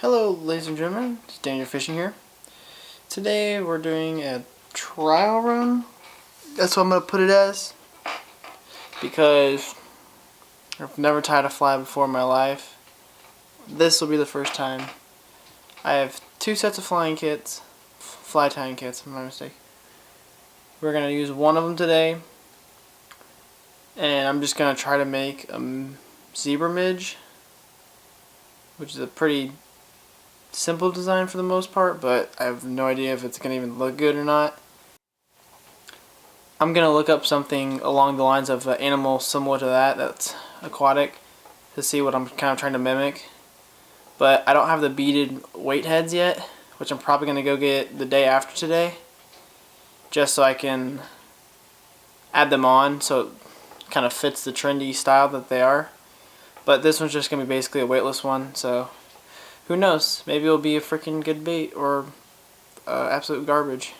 Hello ladies and gentlemen, it's Daniel Fishing here. Today we're doing a trial run. That's what I'm going to put it as. Because I've never tied a fly before in my life. This will be the first time. I have two sets of fly tying kits, my mistake. We're going to use one of them today. And I'm just going to try to make a zebra midge, which is a pretty simple design for the most part, but I have no idea if it's going to even look good or not. I'm going to look up something along the lines of an animal similar to that's aquatic to see what I'm kind of trying to mimic. But I don't have the beaded weight heads yet, which I'm probably going to go get the day after today, just so I can add them on so it kind of fits the trendy style that they are. But this one's just going to be basically a weightless one, so who knows? Maybe it'll be a freaking good bait or absolute garbage.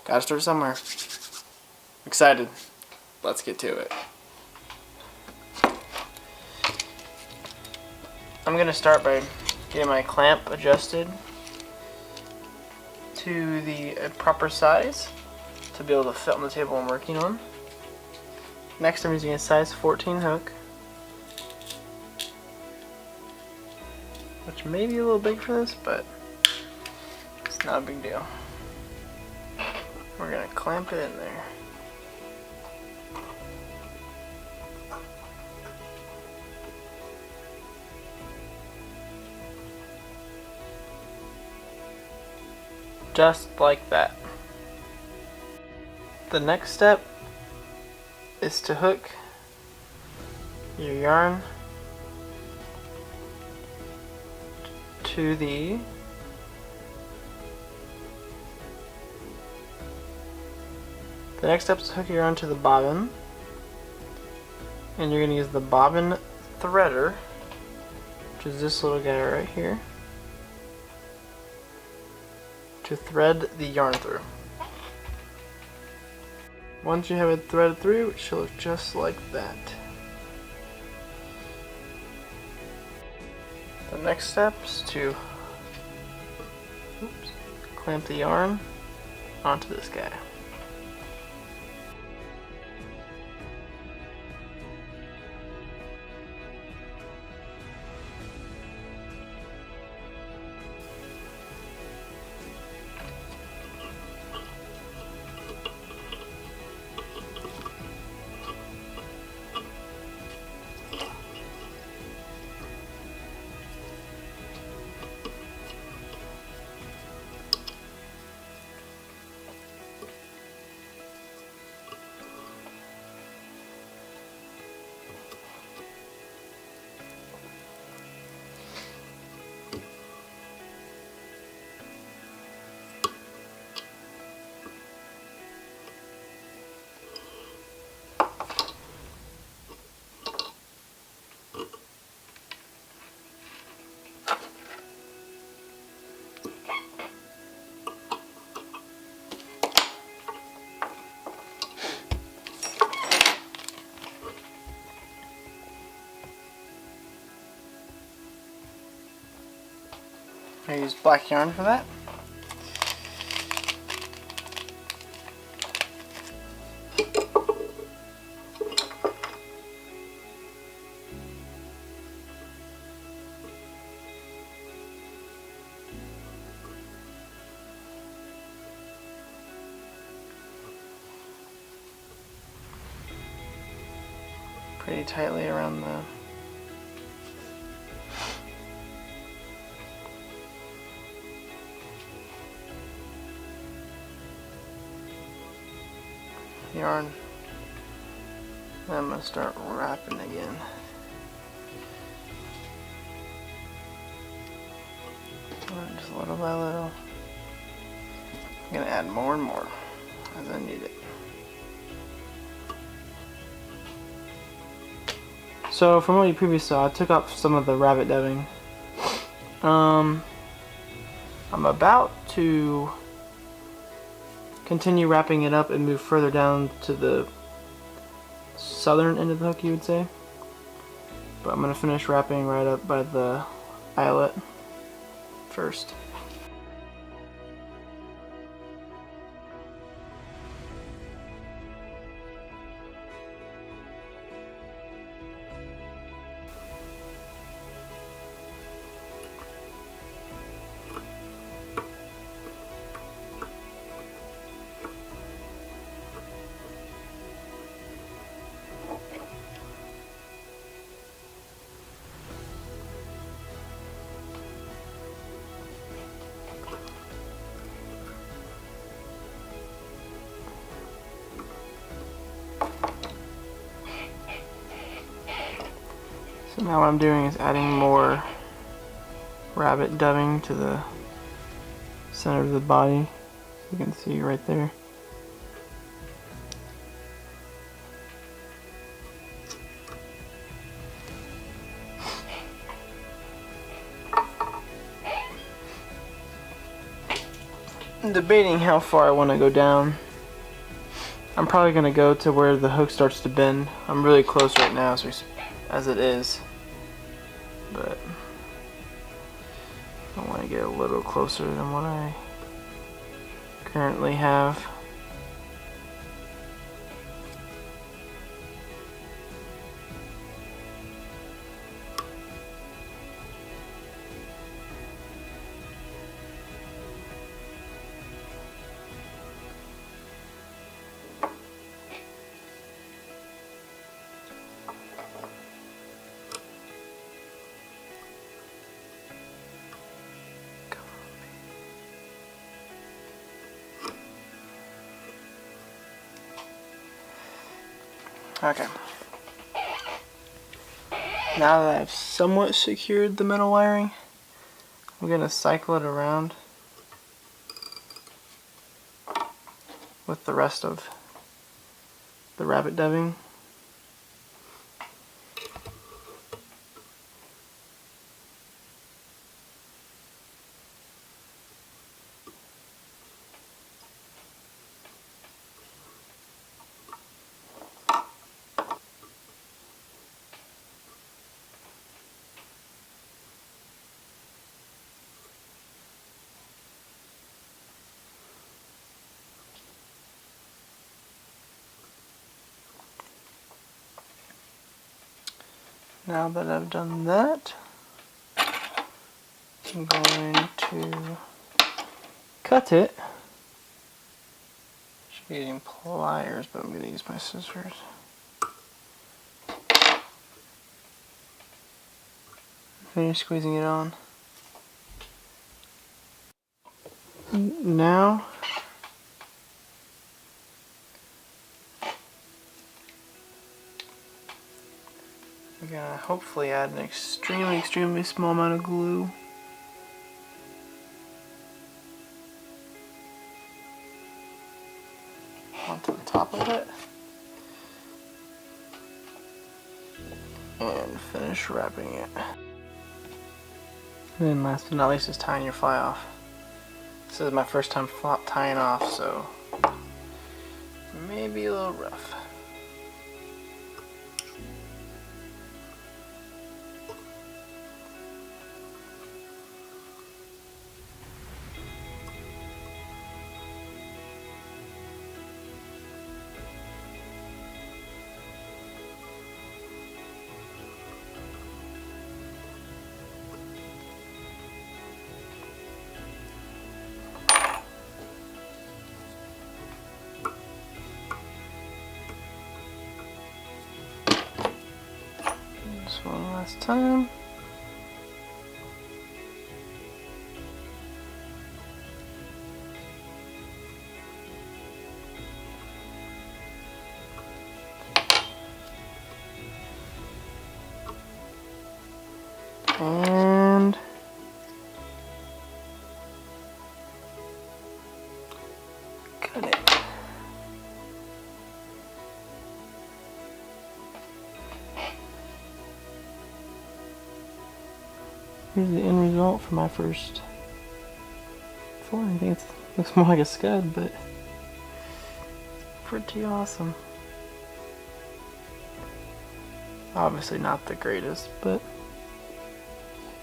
Gotta start somewhere. Excited. Let's get to it. I'm gonna start by getting my clamp adjusted to the proper size to be able to fit on the table I'm working on. Next, I'm using a size 14 hook, which may be a little big for this, but it's not a big deal. We're going to clamp it in there. Just like that. The next step is to hook your yarn to the next step is to hook your yarn to the bobbin, and you're going to use the bobbin threader, which is this little guy right here, to thread the yarn through. Once you have it threaded through, it should look just like that. The next step is to clamp the yarn onto this guy. I use black yarn for that. Pretty tightly around the yarn. Then I'm going to start wrapping again. Just little by little. I'm going to add more and more as I need it. So from what you previously saw, I took off some of the rabbit dubbing. I'm about to continue wrapping it up and move further down to the southern end of the hook, you would say. But I'm going to finish wrapping right up by the eyelet first. So now what I'm doing is adding more rabbit dubbing to the center of the body. You can see right there. I'm debating how far I want to go down. I'm probably going to go to where the hook starts to bend. I'm really close right now as it is, but I want to get a little closer than what I currently have. Okay. Now that I've somewhat secured the metal wiring, I'm going to cycle it around with the rest of the rabbit dubbing. Now that I've done that, I'm going to cut it. Should be using pliers, but I'm going to use my scissors. Finish squeezing it on. Now we're gonna hopefully add an extremely small amount of glue. Onto the top of it. And finish wrapping it. And then last but not least is tying your fly off. This is my first time tying off, so maybe a little rough. Just one last time. And cut it. Here's the end result for my first fly. I think it looks more like a scud, but pretty awesome. Obviously not the greatest, but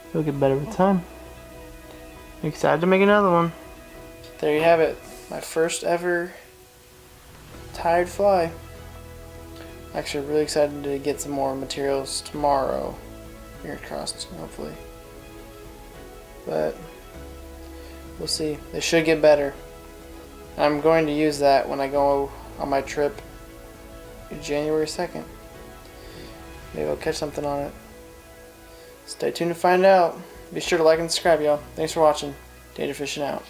It'll get better with time. I'm excited to make another one. There you have it. My first ever tired fly. Actually really excited to get some more materials tomorrow. Fingers crossed, hopefully. But we'll see. They should get better. I'm going to use that when I go on my trip January 2nd. Maybe I'll catch something on it. Stay tuned to find out. Be sure to like and subscribe, y'all. Thanks for watching. Tater Fishing out.